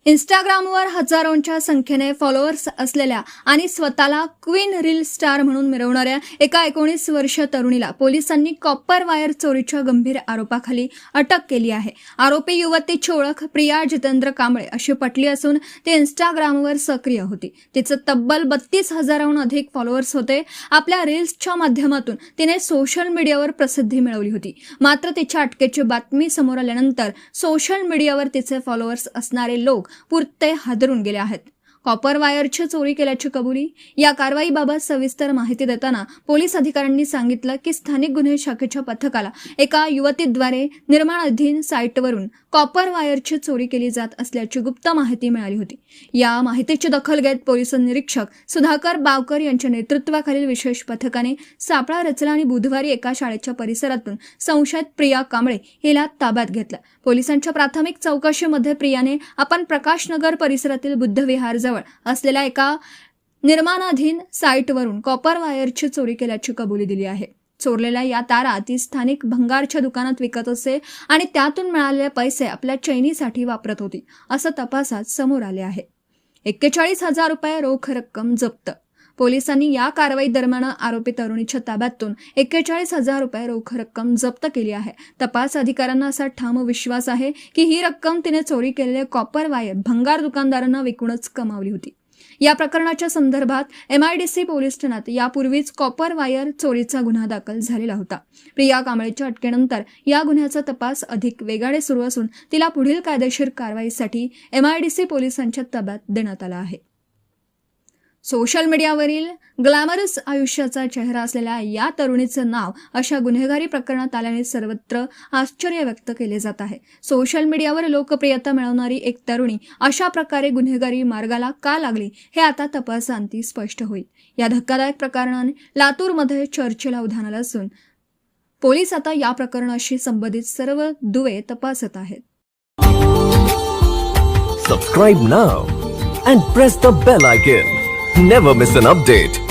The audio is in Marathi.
इंस्टाग्रामवर हजारोंच्या संख्येने फॉलोअर्स असलेल्या आणि स्वतःला क्वीन रील स्टार म्हणून मिरवणाऱ्या एका 19 वर्षीय तरुणीला पोलिसांनी कॉपर वायर चोरीच्या गंभीर आरोपाखाली अटक केली आहे. आरोपी युवतीची ओळख प्रिया जितेंद्र कांबळे अशी पटली असून ती इंस्टाग्रामवर सक्रिय होती. तिचे तब्बल 32,000हून अधिक फॉलोअर्स होते. आपल्या रील्सच्या माध्यमातून तिने सोशल मीडियावर प्रसिद्धी मिळवली होती. मात्र तिच्या अटकेची बातमी समोर आल्यानंतर सोशल मीडियावर तिचे फॉलोअर्स असणारे लोक पुरते हादरून गेले आहेत. कॉपर वायरची चोरी केल्याची कबुली. या कारवाईबाबत सविस्तर माहिती देताना पोलीस अधिकाऱ्यांनी सांगितलं की स्थानिक गुन्हे शाखेच्या पथकाला एका युवतीद्वारे निर्माणाधीन साईटवरून कॉपर वायरची चोरी केली जात असल्याची गुप्त माहिती मिळाली होती. या माहितीची दखल घेत पोलीस निरीक्षक सुधाकर बावकर यांच्या नेतृत्वाखालील विशेष पथकाने सापळा रचला आणि बुधवारी एका शाळेच्या परिसरातून संशयित प्रिया कांबळे हिला ताब्यात घेतलं. पोलिसांच्या प्राथमिक चौकशीमध्ये प्रियाने आपण प्रकाशनगर परिसरातील बुद्धविहार जवळ असलेल्या एका निर्माणाधीन साईटवरून कॉपर वायरची चोरी केल्याची कबुली दिली आहे. चोरलेल्या या तारा ती स्थानिक भंगारच्या दुकानात विकत असे आणि त्यातून मिळालेले पैसे आपल्या चैनीसाठी वापरत होती असं तपासात समोर आले आहे. 41,000 रुपये रोख रक्कम जप्त. पोलिसांनी या कारवाई दरम्यान आरोपी तरुणीच्या ताब्यातून 41,000 रुपये रोख रक्कम जप्त केली आहे. तपास अधिकाऱ्यांना असा ठाम विश्वास आहे की ही रक्कम तिने चोरी केलेले कॉपर वायर भंगार दुकानदारांना विकूनच कमावली होती. या प्रकरणाच्या संदर्भात MIDC पोलीस ठाण्यात यापूर्वीच कॉपर वायर चोरीचा गुन्हा दाखल झालेला होता. प्रिया कांबळेच्या अटकेनंतर या गुन्ह्याचा तपास अधिक वेगाने सुरू असून तिला पुढील कायदेशीर कारवाईसाठी MIDC पोलिसांच्या ताब्यात देण्यात आला आहे. सोशल मीडियावरील ग्लॅमरस आयुष्याचा चेहरा असलेल्या या तरुणीचं नाव अशा गुन्हेगारी प्रकरणात आल्याने सर्वत्र आश्चर्य व्यक्त केले जात आहे. सोशल मीडियावर लोकप्रियता मिळवणारी एक तरुणी अशा प्रकारे गुन्हेगारी मार्गाला का लागली हे आता तपासांती स्पष्ट होईल. या धक्कादायक प्रकरणाने लातूरमध्ये चर्चेला उधाण आलं असून पोलीस आता या प्रकरणाशी संबंधित सर्व दुवे तपासत आहेत. Subscribe now and press the bell icon. Never miss an update.